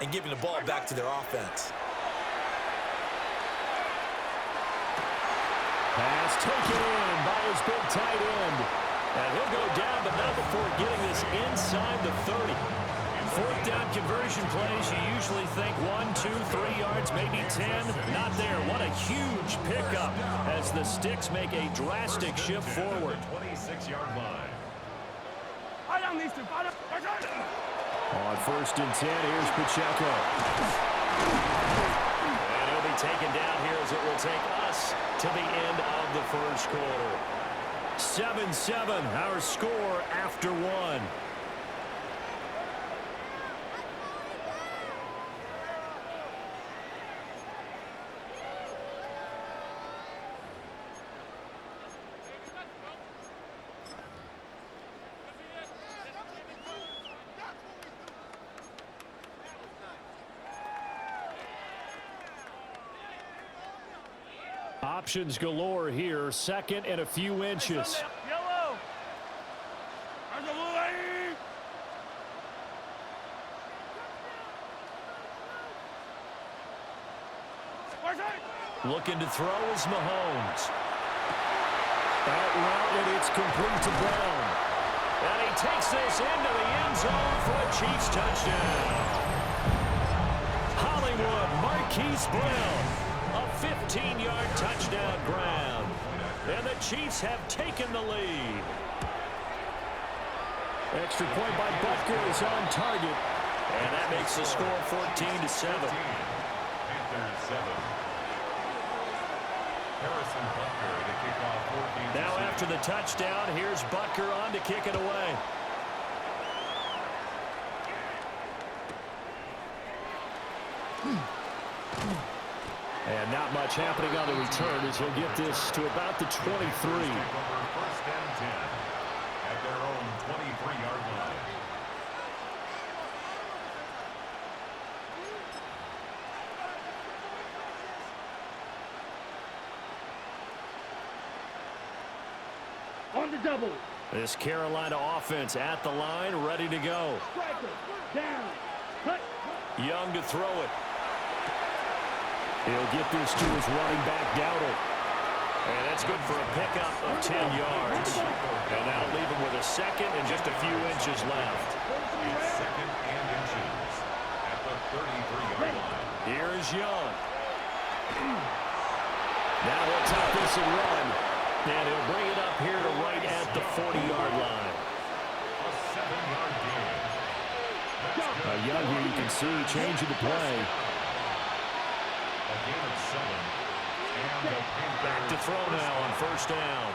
and giving the ball back to their offense. Pass taken in by his big tight end. And he'll go down, but not before getting this inside the 30. Fourth down conversion plays, you usually think 1, 2, 3 yards, maybe 10. Not there. What a huge pickup as the Sticks make a drastic shift forward. 26-yard line. On 1st and 10, here's Pacheco. And he'll be taken down here as it will take us to the end of the first quarter. 7-7, our score after 1. Options galore here. 2nd and a few inches. Looking to throw is Mahomes. That route, and it's complete to Brown. And he takes this into the end zone for a Chiefs touchdown. Hollywood Marquise Brown. A 15-yard touchdown grab. And the Chiefs have taken the lead. Extra point by Butker is on target. And that makes the score 14-7. Now after the touchdown, here's Butker on to kick it away. And not much happening on the return as he'll get this to about the 23. 1st and 10 at their own 23-yard line. On the double. This Carolina offense at the line, ready to go. Striker, down, cut. Young to throw it. He'll get this to his running back, Dowdle. And that's good for a pickup of 10 yards. And that'll leave him with a 2nd and just a few inches left. It's 2nd and inches at the 33-yard line. Here is Young. Now he'll take this and run. And he'll bring it up here to right at the 40-yard line. A 7-yard gain. Young here, you can see changing the play. A gain of 7. And the Back to throw now on 1st down.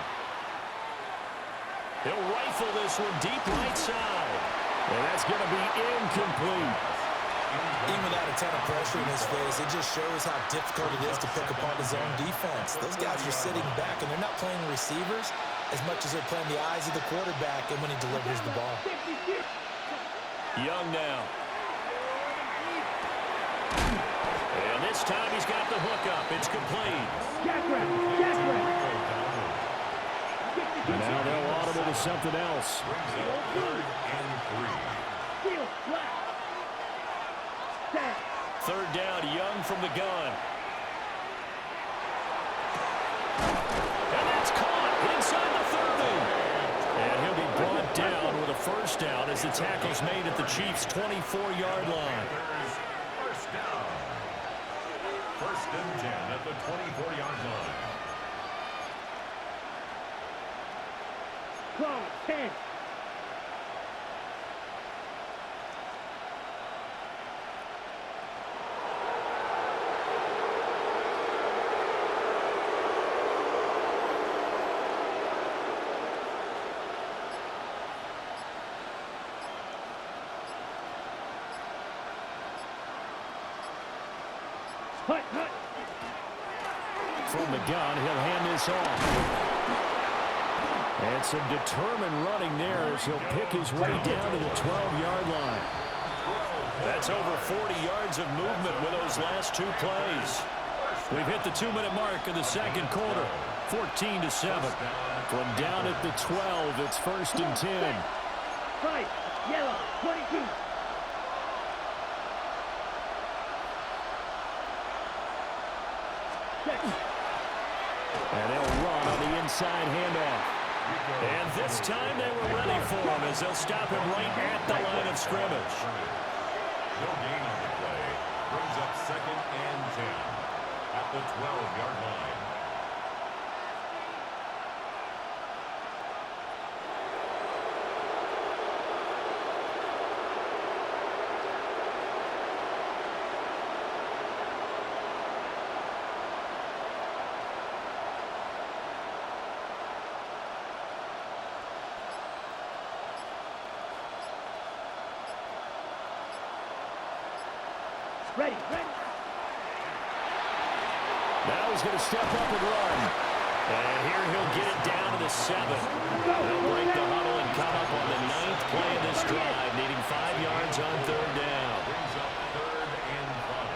He'll rifle this one deep right side. And that's going to be incomplete. Even without a ton of pressure in his face, it just shows how difficult it is to pick apart his own defense. Those guys are sitting back, and they're not playing receivers as much as they're playing the eyes of the quarterback and when he delivers the ball. Young now. And this time he's got the hook up. It's complete. Now they'll audible to something else. 3rd and 3. 3rd down, Young from the gun. And that's caught inside the 30. And he'll be brought down with a 1st down as the tackle's made at the Chiefs' 24-yard line. 1st down. 1st and 10 at the 24-yard line. 10. From the gun, he'll hand this off. And some determined running there as he'll pick his way down to the 12-yard line. That's over 40 yards of movement with those last 2 plays. We've hit the 2-minute mark of the 2nd quarter. 14-7. From down at the 12, it's 1st and 10. Fight, yellow, 22. And they'll run on the inside handoff. And this time they were ready for him as they'll stop him right at the line of scrimmage. No gain on the play. Brings up 2nd and 10 at the 12-yard line. Ready. Now he's going to step up and run. And here he'll get it down to the 7. They'll break the huddle and come up on the 9th play of this drive, needing 5 yards on 3rd down. Brings up 3rd and 5.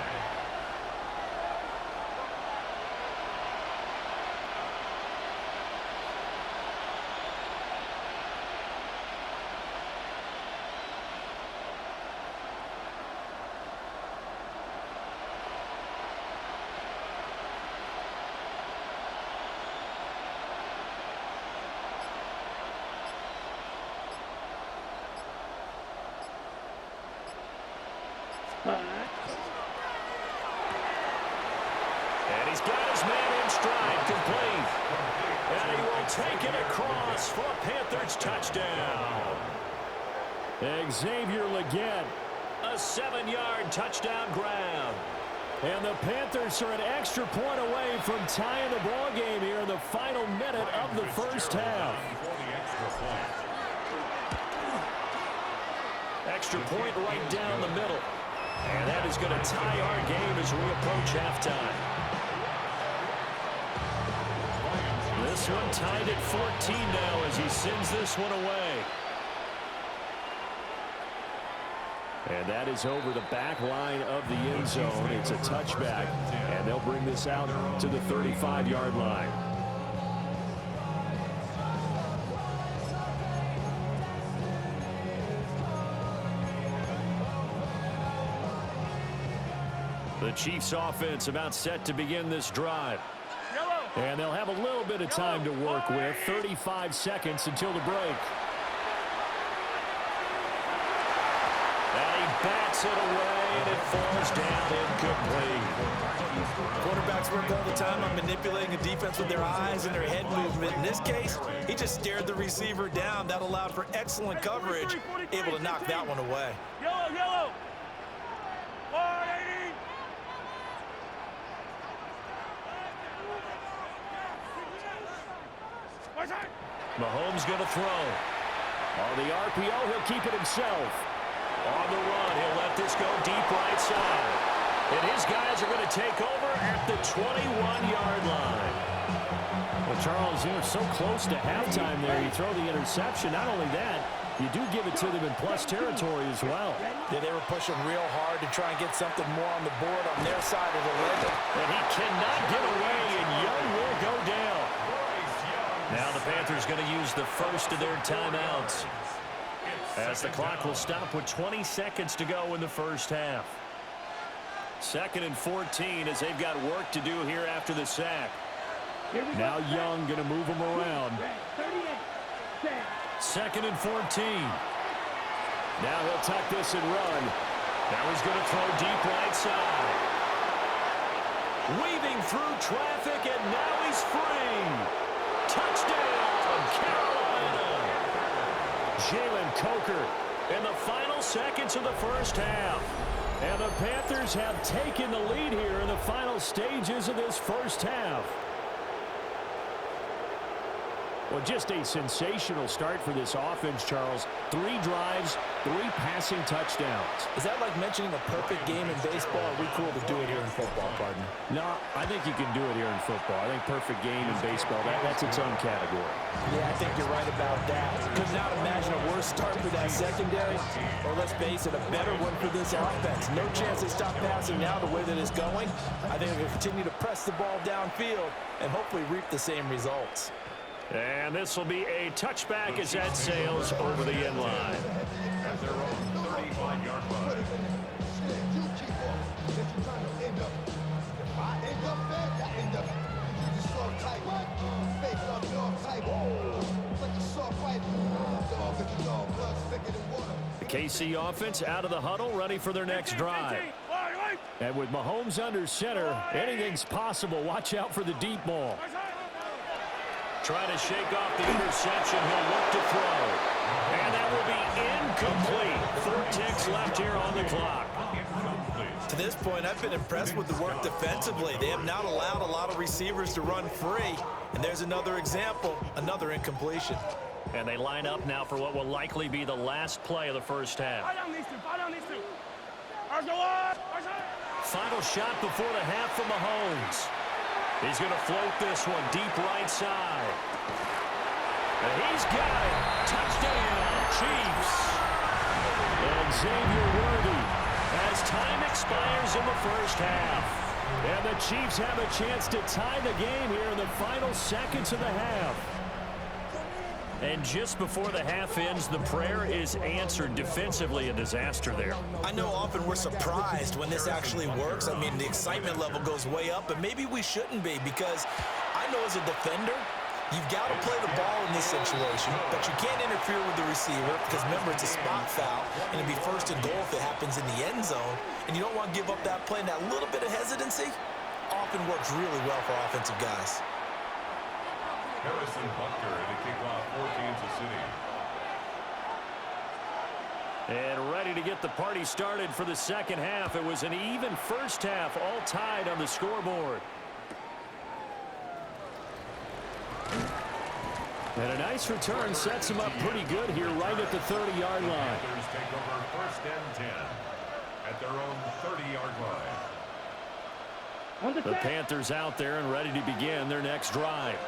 And he's got his man in stride, complete. And he will take it across for a Panthers touchdown. Xavier Legette, a 7-yard touchdown grab. And the Panthers are an extra point away from tying the ball game here in the final minute of the first half. Extra point right down the middle. And that is going to tie our game as we approach halftime. This one tied at 14 now as he sends this one away. And that is over the back line of the end zone. It's a touchback, and they'll bring this out to the 35-yard line. The Chiefs offense about set to begin this drive. And they'll have a little bit of time to work with. 35 seconds until the break. And he bats it away, and it falls down incomplete. Quarterbacks work all the time on manipulating a defense with their eyes and their head movement. In this case, he just stared the receiver down. That allowed for excellent coverage, able to knock that one away. Yellow. 180. Mahomes going to throw. On the RPO, he'll keep it himself. On the run, he'll let this go deep right side. And his guys are going to take over at the 21-yard line. Well, Charles, you know, so close to halftime there. You throw the interception. Not only that, you do give it to them in plus territory as well. Yeah, they were pushing real hard to try and get something more on the board on their side of the ledger. And he cannot get away, and Young will go down. Now the Panthers going to use the first of their timeouts, as the clock will stop with 20 seconds to go in the first half. 2nd and 14 as they've got work to do here after the sack. Now Young going to move them around. 2nd and 14. Now he'll tuck this and run. Now he's going to throw deep right side. Weaving through traffic, and now he's free. Touchdown, Carolina. Jalen Coker in the final seconds of the first half. And the Panthers have taken the lead here in the final stages of this first half. Well, just a sensational start for this offense, Charles. 3 drives, 3 passing touchdowns. Is that like mentioning a perfect game in baseball? Or are we cool to do it here in football, partner? No, I think you can do it here in football. I think perfect game in baseball, that's its own category. Yeah, I think you're right about that. Could not imagine a worse start for that secondary, or let's face it, a better one for this offense. No chance they stop passing now the way that it's going. I think they'll continue to press the ball downfield and hopefully reap the same results. And this will be a touchback as that sails over the end line. At their own 35-yard line. KC offense out of the huddle, ready for their next drive. And with Mahomes under center, anything's possible. Watch out for the deep ball. Trying to shake off the interception. He'll look to throw. And that will be incomplete. 4 ticks left here on the clock. To this point, I've been impressed with the work defensively. They have not allowed a lot of receivers to run free. And there's another example, another incompletion. And they line up now for what will likely be the last play of the first half. Final shot before the half from Mahomes. He's going to float this one deep right side. And he's got it. Touchdown, Chiefs. And Xavier Worthy as time expires in the first half. And the Chiefs have a chance to tie the game here in the final seconds of the half. And just before the half ends, the prayer is answered. Defensively, a disaster there. I know often we're surprised when this actually works. I mean, the excitement level goes way up, but maybe we shouldn't be, because I know as a defender, you've got to play the ball in this situation, but you can't interfere with the receiver because, remember, it's a spot foul, and it'd be first and goal if it happens in the end zone, and you don't want to give up that play. And that little bit of hesitancy often works really well for offensive guys. Harrison Butker in the kickoff for Kansas City. And ready to get the party started for the second half. It was an even first half, all tied on the scoreboard. And a nice return sets him up pretty good here right at the 30-yard line. Panthers take over first and 10 at their own 30-yard line. The Panthers out there and ready to begin their next drive.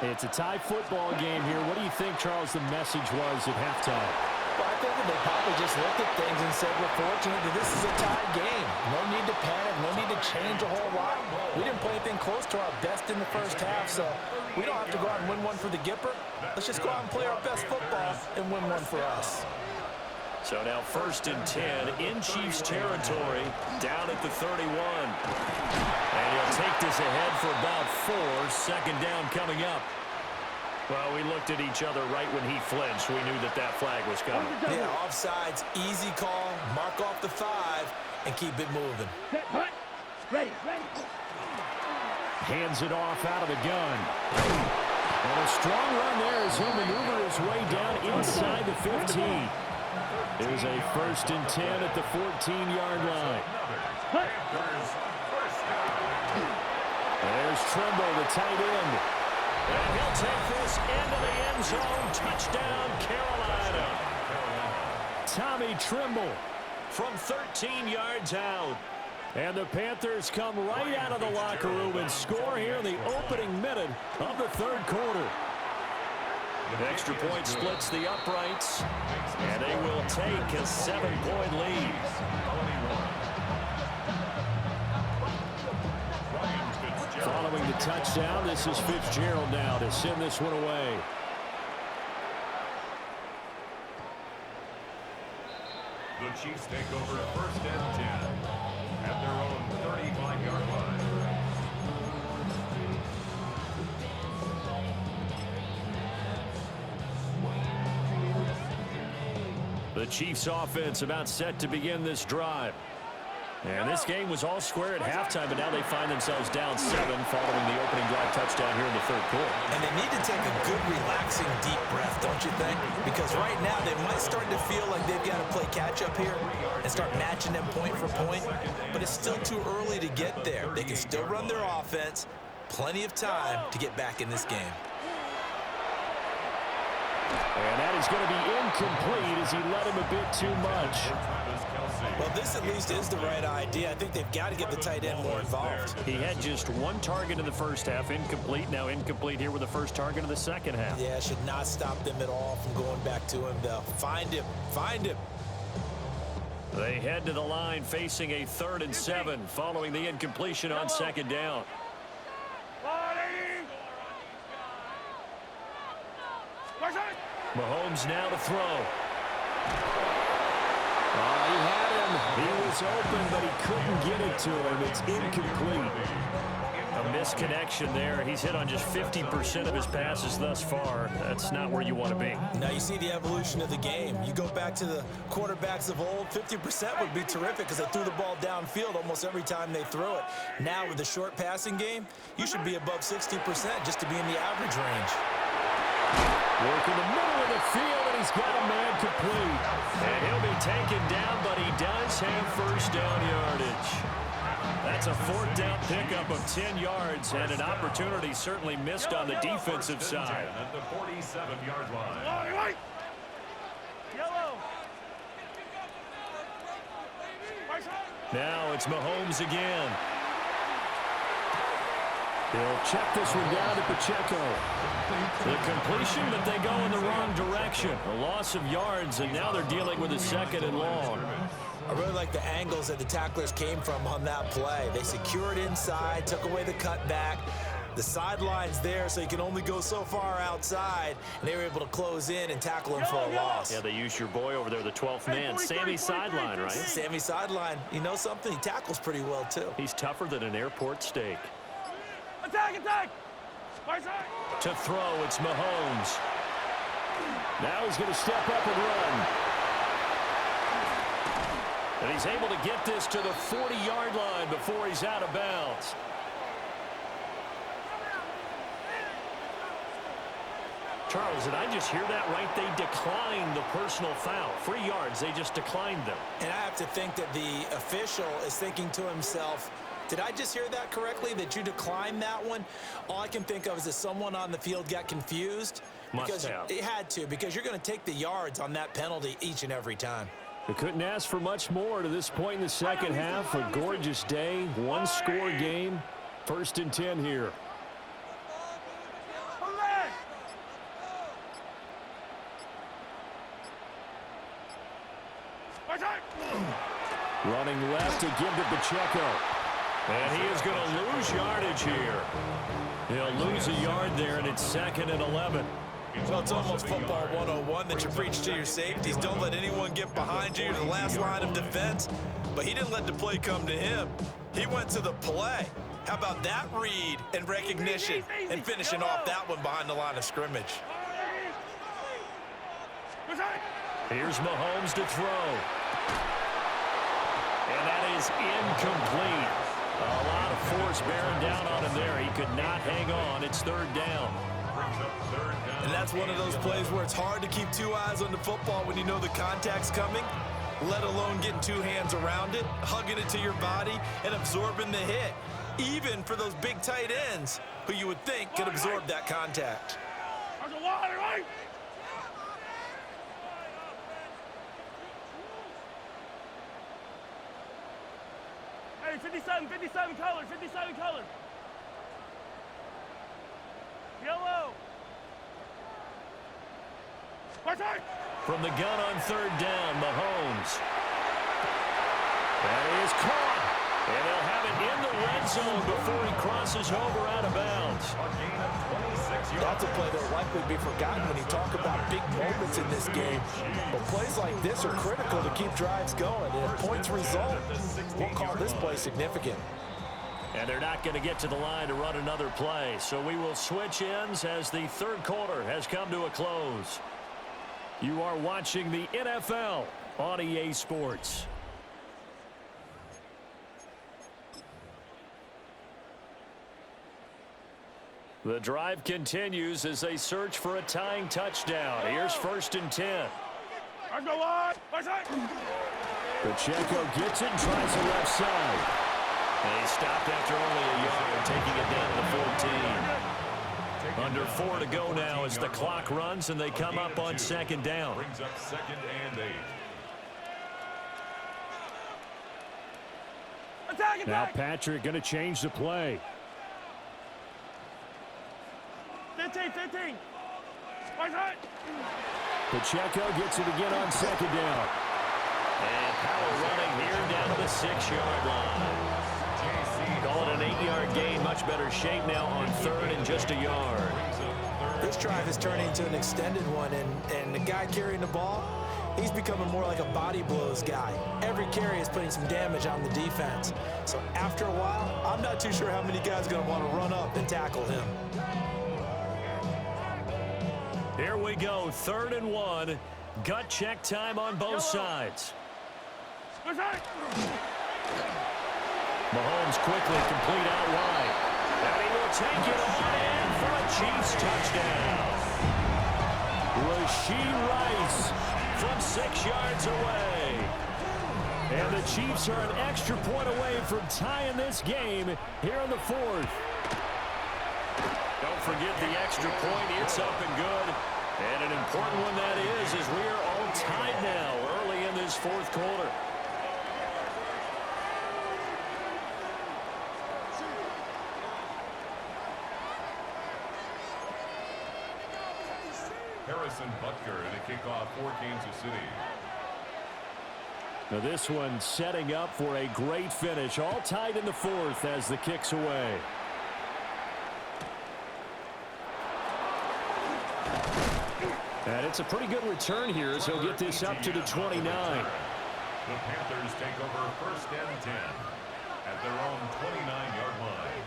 It's a tie football game here. What do you think, Charles, the message was at halftime? Well, I think that they probably just looked at things and said, we're fortunate that this is a tied game. No need to panic, no need to change a whole lot. We didn't play anything close to our best in the first half, so we don't have to go out and win one for the Gipper. Let's just go out and play our best football and win one for us. So now first and 10 in Chiefs territory, down at the 31. And he'll take this ahead for about 4. Second down coming up. Well, we looked at each other right when he flinched. We knew that that flag was coming. Yeah, offsides, easy call, mark off the 5, and keep it moving. Ready. Hands it off out of the gun. And a strong run there as he'll maneuver his way down inside the 15. There's a first and 10 at the 14-yard line. There's Trimble, the tight end. And he'll take this into the end zone. Touchdown, Carolina. Tommy Trimble from 13 yards out. And the Panthers come right out of the locker room and score here in the opening minute of the third quarter. The extra point splits the uprights, and they will take a 7-point lead. Following the touchdown, this is Fitzgerald now to send this one away. The Chiefs take over first and 10 at their own 35-yard line. The Chiefs offense about set to begin this drive. And this game was all square at halftime, but now they find themselves down 7 following the opening drive touchdown here in the third quarter. And they need to take a good, relaxing, deep breath, don't you think? Because right now they might start to feel like they've got to play catch-up here and start matching them point for point. But it's still too early to get there. They can still run their offense. Plenty of time to get back in this game. And that is going to be incomplete as he led him a bit too much. Well, this at least is the right idea. I think they've got to get the tight end more involved. He had just 1 target in the first half, incomplete. Now incomplete here with the first target of the second half. Yeah, should not stop them at all from going back to him, though. Find him. They head to the line facing a 3rd and 7 following the incompletion on second down. Mahomes now to throw. He had him. He was open, but he couldn't get it to him. It's incomplete. A misconnection there. He's hit on just 50% of his passes thus far. That's not where you want to be. Now you see the evolution of the game. You go back to the quarterbacks of old, 50% would be terrific because they threw the ball downfield almost every time they threw it. Now with the short passing game, you should be above 60% just to be in the average range. Working the middle of the field, and he's got a man complete. And he'll be taken down, but he does have first down yardage. That's a fourth down pickup of 10 yards, and an opportunity certainly missed on the defensive side. At the 47-yard line. Yellow. Now it's Mahomes again. He'll check this one down to Pacheco. The completion, but they go in the wrong direction. A loss of yards, and now they're dealing with a second and long. I really like the angles that the tacklers came from on that play. They secured inside, took away the cutback. The sideline's there, so you can only go so far outside, and they were able to close in and tackle him for a loss. Yeah, they used your boy over there, the 12th man, Sammy Sideline, right? Sammy Sideline. You know something? He tackles pretty well, too. He's tougher than an airport steak. Attack, attack. Right side. To throw, it's Mahomes. Now he's going to step up and run. And he's able to get this to the 40-yard line before he's out of bounds. Charles, did I just hear that right? They declined the personal foul. 3 yards, they just declined them. And I have to think that the official is thinking to himself, did I just hear that correctly, that you declined that one? All I can think of is that someone on the field got confused. Must have. It had to, because you're going to take the yards on that penalty each and every time. They couldn't ask for much more to this point in the second half. A gorgeous day, one-score game. 1st and 10 here. Running left to give to Pacheco. And he is going to lose yardage here. He'll lose a yard there, and it's 2nd and 11. Well, it's almost football 101 that you preach to your safeties. Don't let anyone get behind you. You're the last line of defense. But he didn't let the play come to him. He went to the play. How about that read and recognition and finishing off that one behind the line of scrimmage? Here's Mahomes to throw. And that is incomplete. A lot of force bearing down on him there. He could not hang on. It's 3rd down. And that's one of those plays where it's hard to keep 2 eyes on the football when you know the contact's coming, let alone getting 2 hands around it, hugging it to your body, and absorbing the hit. Even for those big tight ends who you would think could absorb that contact. Hey, 57 color, 57 color. Yellow. From the gun on 3rd down, Mahomes. And he is caught. And they'll have it in the red zone before he crosses over out of bounds. That's a play that will likely be forgotten when you talk about big moments in this game. But plays like this are critical to keep drives going. And if points result, we'll call this play significant. And they're not going to get to the line to run another play. So we will switch ends as the 3rd quarter has come to a close. You are watching the NFL on EA Sports. The drive continues as they search for a tying touchdown. Here's 1st and 10. Pacheco gets it and tries the left side. And he stopped after only a yard, taking it down to 14. Under 4 to go now as the clock runs and they come up on 2nd down. Brings up 2nd and 8. Now Patrick going to change the play. 15. Pacheco gets it again on 2nd down. And power running here down to the 6-yard line. Call it an 8-yard gain. Much better shape now on 3rd and just a yard. This drive is turning into an extended one, and the guy carrying the ball, He's becoming more like a body blows guy. Every carry is putting some damage on the defense. So after a while, I'm not too sure how many guys are going to want to run up and tackle him. Here we go, 3rd and 1. Gut check time on both sides. Mahomes quickly complete out wide. And he will take it on in for a Chiefs touchdown. Rashee Rice from 6 yards away. And the Chiefs are an extra point away from tying this game here in the 4th. Don't forget the extra point. It's up and good. And an important one that is, as we are all tied now early in this 4th quarter. Harrison Butker to kick off for Kansas City. Now this one setting up for a great finish. All tied in the 4th as the kick's away. And it's a pretty good return here as he'll get this up to the 29. The Panthers take over 1st and 10 at their own 29-yard line.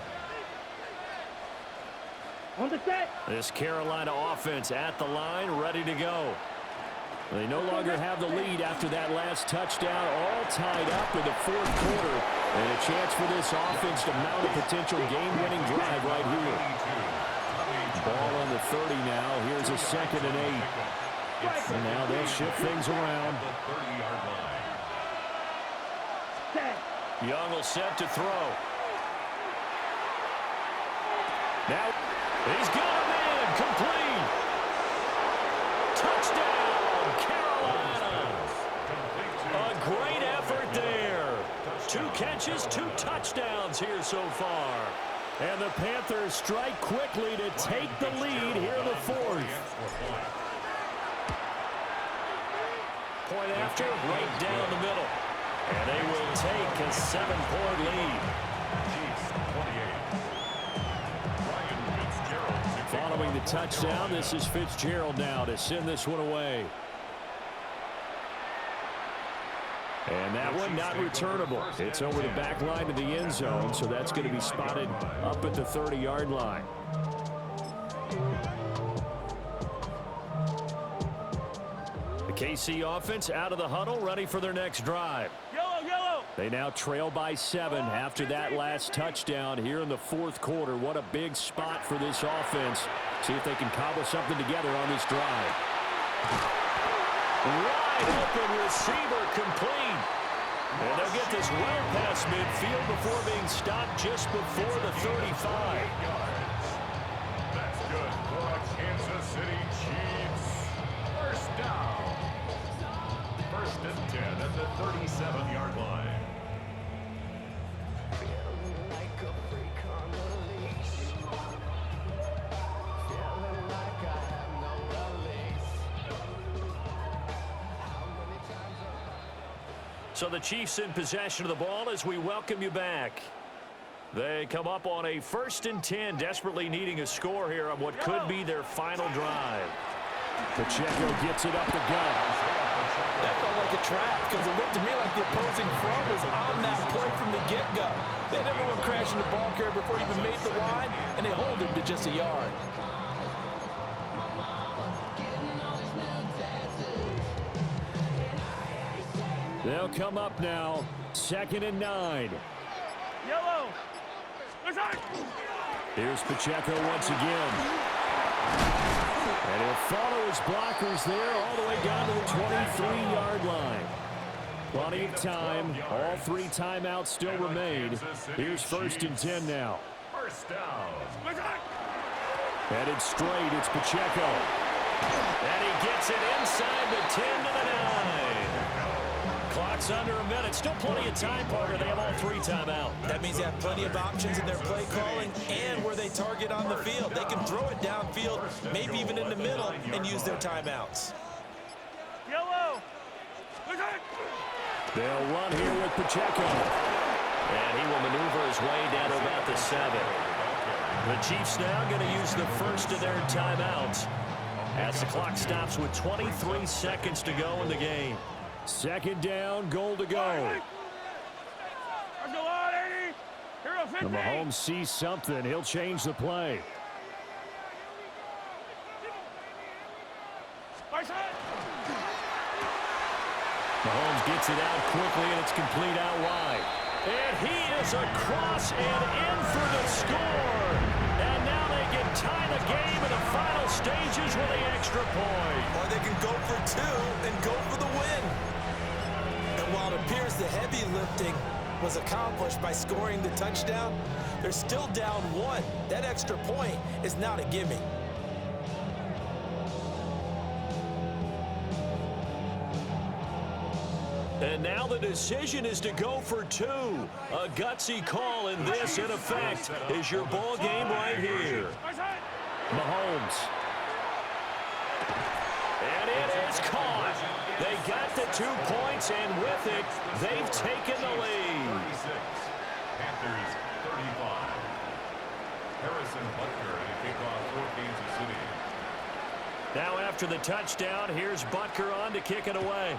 On the set. This Carolina offense at the line, ready to go. They no longer have the lead after that last touchdown, all tied up in the 4th quarter. And a chance for this offense to mount a potential game-winning drive right here. Ball on the 30 now. Here's a 2nd and 8. And now they'll shift things around. Young will set to throw. Now he's got him in. Complete. Touchdown, Carolina. A great effort there. 2 catches, 2 touchdowns here so far. And the Panthers strike quickly to take the lead here in the 4th. Point after, right down the middle. And they will take a 7-point lead. Following the touchdown, this is Fitzgerald now to send this one away. And that one not returnable. It's over the back line of the end zone, so that's going to be spotted up at the 30-yard line. The KC offense out of the huddle, ready for their next drive. Yellow. They now trail by 7 after that last touchdown here in the 4th quarter. What a big spot for this offense. See if they can cobble something together on this drive. Wide open receiver complete. And they'll get this well past midfield before being stopped just before the 35. That's good for a Kansas City Chiefs. 1st down. 1st and 10 at the 37-yard line. So the Chiefs in possession of the ball as we welcome you back. They come up on a 1st and 10, desperately needing a score here on what could be their final drive. Pacheco gets it up the gut. That felt like a trap because it looked to me like the opposing front was on that play from the get-go. They had everyone crashing the ball carrier before he even made the line, and they hold him to just a yard. They'll come up now, 2nd and 9. Yellow. Here's Pacheco once again. And he'll follow his blockers there all the way down to the 23-yard line. Plenty of time. All 3 timeouts still remain. Here's 1st and 10 now. 1st down. Headed straight, it's Pacheco. And he gets it inside the 10 to the 9. Clock's under a minute. Still plenty of time, Parker. They have all 3 timeouts. That means they have plenty of options in their play calling and where they target on the field. They can throw it downfield, maybe even in the middle, and use their timeouts. Yellow. They'll run here with Pacheco. And he will maneuver his way down to about the 7. The Chiefs now going to use the first of their timeouts. as the clock stops with 23 seconds to go in the game. Second down, goal to go. Let's go on, 80. Hero 50. And Mahomes sees something. He'll change the play. Mahomes gets it out quickly, and it's complete out wide. And he is across and in for the score. And now they can tie the game in the final stages with the extra point. Or they can go for two and go for the win. And while it appears the heavy lifting was accomplished by scoring the touchdown, they're still down one. That extra point is not a gimme. And now the decision is to go for two. A gutsy call, and this, in effect, is your ball game right here. Mahomes. And it is caught. They got the 2 points, and with it, they've taken the lead. Panthers 35. Harrison Butker to kick off for Kansas City. Now after the touchdown, here's Butker on to kick it away.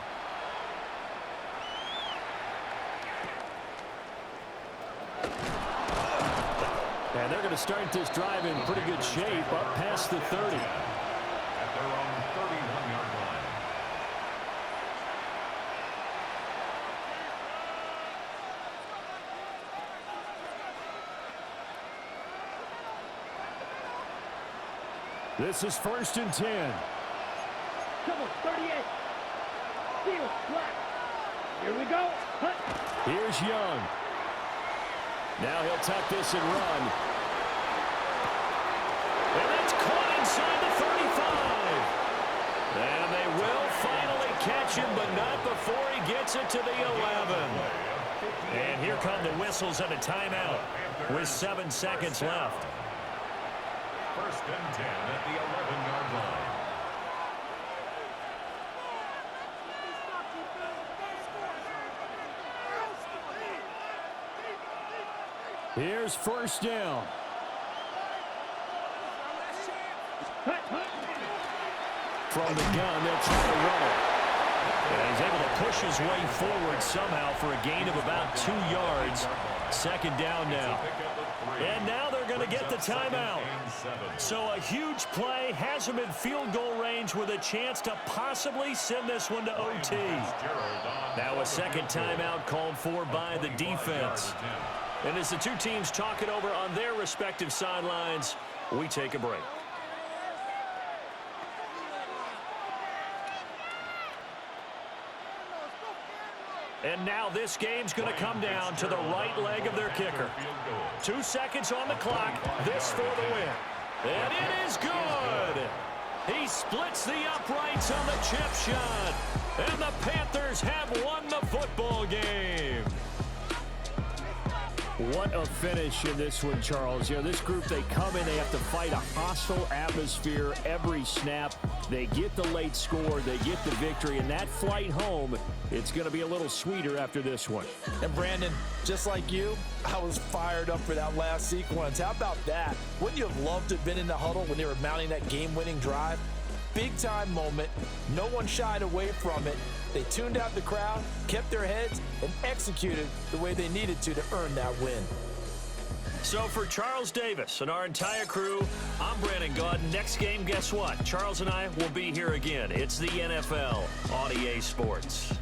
And they're going to start this drive in pretty good shape up past the 30. At their own 31-yard line. This is 1st and 10. Come on, 38. Steal, black. Here we go. Hut. Here's Young. Now he'll tuck this and run. And it's caught inside the 35. And they will finally catch him, but not before he gets it to the 11. And here come the whistles and a timeout with 7 seconds left. 1st and 10 at the 11-yard line. Here's 1st down. From the gun, they'll try to run it. And he's able to push his way forward somehow for a gain of about 2 yards. 2nd down now. And now they're going to get the timeout. So a huge play has them in field goal range with a chance to possibly send this one to OT. Now a 2nd timeout called for by the defense. And as the two teams talk it over on their respective sidelines, we take a break. And now this game's going to come down to the right leg of their kicker. 2 seconds on the clock. This for the win. And it is good. He splits the uprights on the chip shot. And the Panthers have won the football game. What a finish in this one, Charles. You know, this group, they come in, they have to fight a hostile atmosphere every snap. They get the late score, they get the victory, and that flight home, it's going to be a little sweeter after this one. And Brandon, just like you, I was fired up for that last sequence. How about that? Wouldn't you have loved to have been in the huddle when they were mounting that game-winning drive? Big-time moment. No one shied away from it. They tuned out the crowd, kept their heads, and executed the way they needed to earn that win. So for Charles Davis and our entire crew, I'm Brandon Gaudin. Next game, guess what? Charles and I will be here again. It's the NFL on EA Sports.